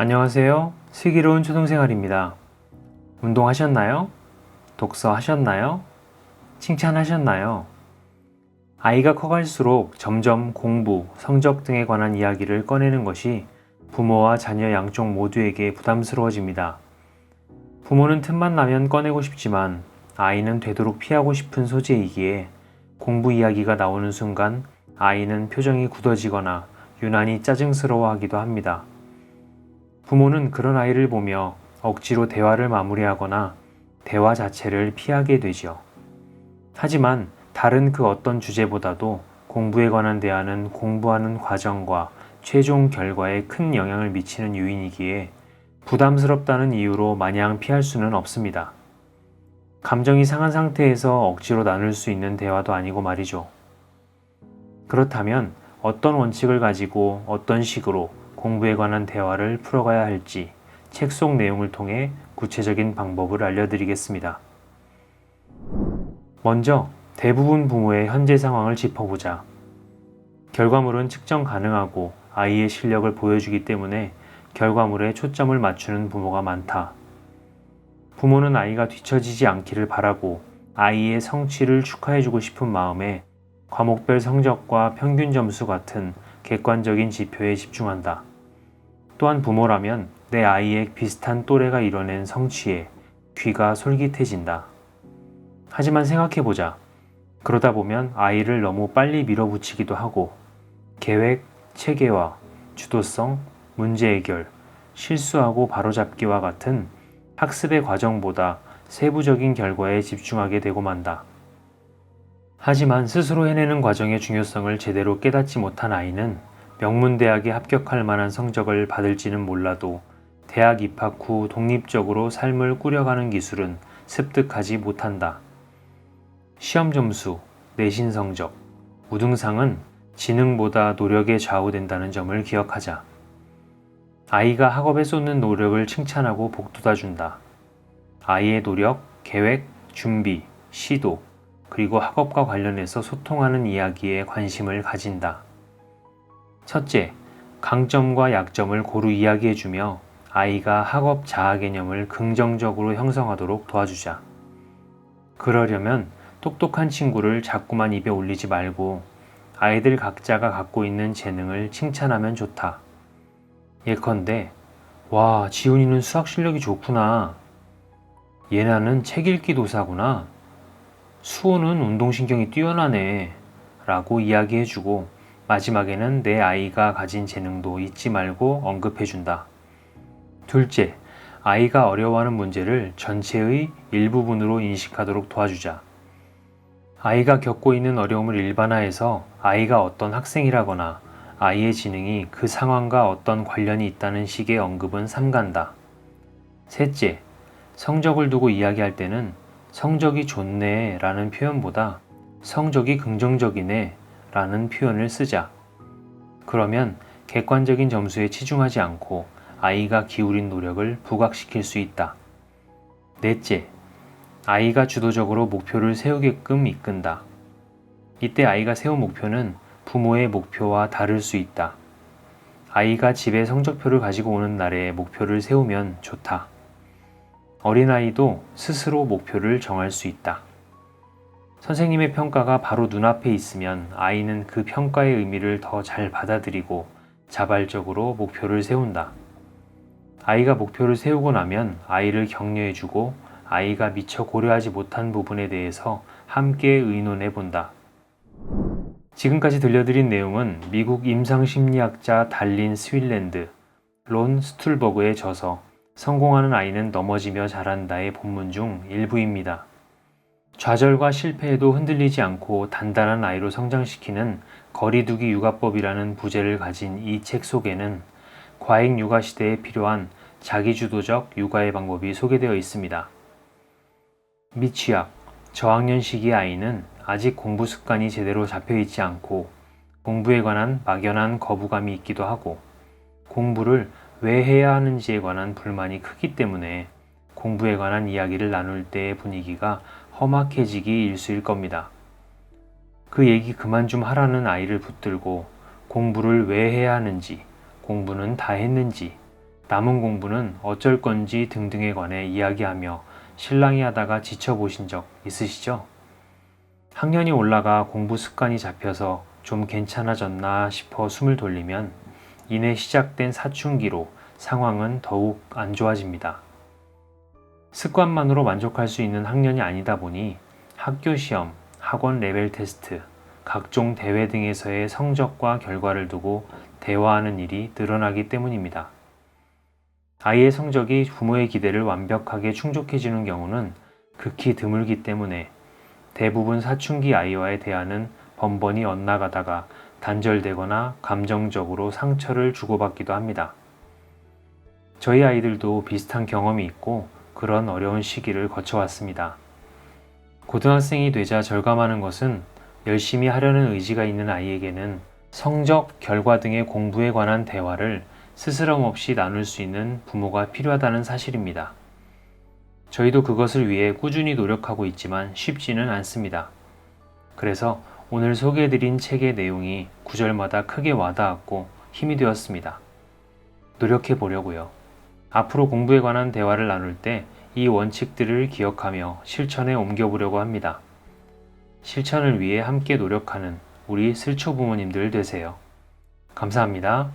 안녕하세요. 슬기로운 초등생활입니다. 운동하셨나요? 독서하셨나요? 칭찬하셨나요? 아이가 커갈수록 점점 공부, 성적 등에 관한 이야기를 꺼내는 것이 부모와 자녀 양쪽 모두에게 부담스러워집니다. 부모는 틈만 나면 꺼내고 싶지만 아이는 되도록 피하고 싶은 소재이기에 공부 이야기가 나오는 순간 아이는 표정이 굳어지거나 유난히 짜증스러워하기도 합니다. 부모는 그런 아이를 보며 억지로 대화를 마무리하거나 대화 자체를 피하게 되죠. 하지만 다른 그 어떤 주제보다도 공부에 관한 대화는 공부하는 과정과 최종 결과에 큰 영향을 미치는 요인이기에 부담스럽다는 이유로 마냥 피할 수는 없습니다. 감정이 상한 상태에서 억지로 나눌 수 있는 대화도 아니고 말이죠. 그렇다면 어떤 원칙을 가지고 어떤 식으로 공부에 관한 대화를 풀어가야 할지 책 속 내용을 통해 구체적인 방법을 알려드리겠습니다. 먼저 대부분 부모의 현재 상황을 짚어보자. 결과물은 측정 가능하고 아이의 실력을 보여주기 때문에 결과물에 초점을 맞추는 부모가 많다. 부모는 아이가 뒤처지지 않기를 바라고 아이의 성취를 축하해주고 싶은 마음에 과목별 성적과 평균 점수 같은 객관적인 지표에 집중한다. 또한 부모라면 내 아이의 비슷한 또래가 이뤄낸 성취에 귀가 솔깃해진다. 하지만 생각해보자. 그러다 보면 아이를 너무 빨리 밀어붙이기도 하고 계획, 체계화, 주도성, 문제 해결, 실수하고 바로잡기와 같은 학습의 과정보다 세부적인 결과에 집중하게 되고 만다. 하지만 스스로 해내는 과정의 중요성을 제대로 깨닫지 못한 아이는 명문대학에 합격할 만한 성적을 받을지는 몰라도 대학 입학 후 독립적으로 삶을 꾸려가는 기술은 습득하지 못한다. 시험 점수, 내신 성적, 우등상은 지능보다 노력에 좌우된다는 점을 기억하자. 아이가 학업에 쏟는 노력을 칭찬하고 복돋아준다. 아이의 노력, 계획, 준비, 시도, 그리고 학업과 관련해서 소통하는 이야기에 관심을 가진다. 첫째, 강점과 약점을 고루 이야기해주며 아이가 학업 자아 개념을 긍정적으로 형성하도록 도와주자. 그러려면 똑똑한 친구를 자꾸만 입에 올리지 말고 아이들 각자가 갖고 있는 재능을 칭찬하면 좋다. 예컨대, 와, 지훈이는 수학 실력이 좋구나. 예나는 책 읽기 도사구나. 수호는 운동신경이 뛰어나네. 라고 이야기해주고 마지막에는 내 아이가 가진 재능도 잊지 말고 언급해준다. 둘째, 아이가 어려워하는 문제를 전체의 일부분으로 인식하도록 도와주자. 아이가 겪고 있는 어려움을 일반화해서 아이가 어떤 학생이라거나 아이의 지능이 그 상황과 어떤 관련이 있다는 식의 언급은 삼간다. 셋째, 성적을 두고 이야기할 때는 성적이 좋네 라는 표현보다 성적이 긍정적이네 라는 표현을 쓰자. 그러면 객관적인 점수에 치중하지 않고 아이가 기울인 노력을 부각시킬 수 있다. 넷째, 아이가 주도적으로 목표를 세우게끔 이끈다. 이때 아이가 세운 목표는 부모의 목표와 다를 수 있다. 아이가 집에 성적표를 가지고 오는 날에 목표를 세우면 좋다. 어린아이도 스스로 목표를 정할 수 있다. 선생님의 평가가 바로 눈앞에 있으면 아이는 그 평가의 의미를 더 잘 받아들이고 자발적으로 목표를 세운다. 아이가 목표를 세우고 나면 아이를 격려해주고 아이가 미처 고려하지 못한 부분에 대해서 함께 의논해 본다. 지금까지 들려드린 내용은 미국 임상심리학자 달린 스윌랜드, 론 스툴버그의 저서 성공하는 아이는 넘어지며 자란다의 본문 중 일부입니다. 좌절과 실패에도 흔들리지 않고 단단한 아이로 성장시키는 거리두기 육아법이라는 부제를 가진 이 책 속에는 과잉 육아 시대에 필요한 자기주도적 육아의 방법이 소개되어 있습니다. 미취학, 저학년 시기의 아이는 아직 공부 습관이 제대로 잡혀있지 않고 공부에 관한 막연한 거부감이 있기도 하고 공부를 왜 해야 하는지에 관한 불만이 크기 때문에 공부에 관한 이야기를 나눌 때의 분위기가 험악해지기 일쑤일 겁니다. 그 얘기 그만 좀 하라는 아이를 붙들고 공부를 왜 해야 하는지, 공부는 다 했는지, 남은 공부는 어쩔 건지 등등에 관해 이야기하며 실랑이 하다가 지쳐보신 적 있으시죠? 학년이 올라가 공부 습관이 잡혀서 좀 괜찮아졌나 싶어 숨을 돌리면 이내 시작된 사춘기로 상황은 더욱 안 좋아집니다. 습관만으로 만족할 수 있는 학년이 아니다 보니 학교 시험, 학원 레벨 테스트, 각종 대회 등에서의 성적과 결과를 두고 대화하는 일이 늘어나기 때문입니다. 아이의 성적이 부모의 기대를 완벽하게 충족해주는 경우는 극히 드물기 때문에 대부분 사춘기 아이와의 대화는 번번이 엇나가다가 단절되거나 감정적으로 상처를 주고받기도 합니다. 저희 아이들도 비슷한 경험이 있고 그런 어려운 시기를 거쳐왔습니다. 고등학생이 되자 절감하는 것은 열심히 하려는 의지가 있는 아이에게는 성적, 결과 등의 공부에 관한 대화를 스스럼 없이 나눌 수 있는 부모가 필요하다는 사실입니다. 저희도 그것을 위해 꾸준히 노력하고 있지만 쉽지는 않습니다. 그래서 오늘 소개해드린 책의 내용이 구절마다 크게 와닿았고 힘이 되었습니다. 노력해 보려고요. 앞으로 공부에 관한 대화를 나눌 때 이 원칙들을 기억하며 실천에 옮겨보려고 합니다. 실천을 위해 함께 노력하는 우리 슬초 부모님들 되세요. 감사합니다.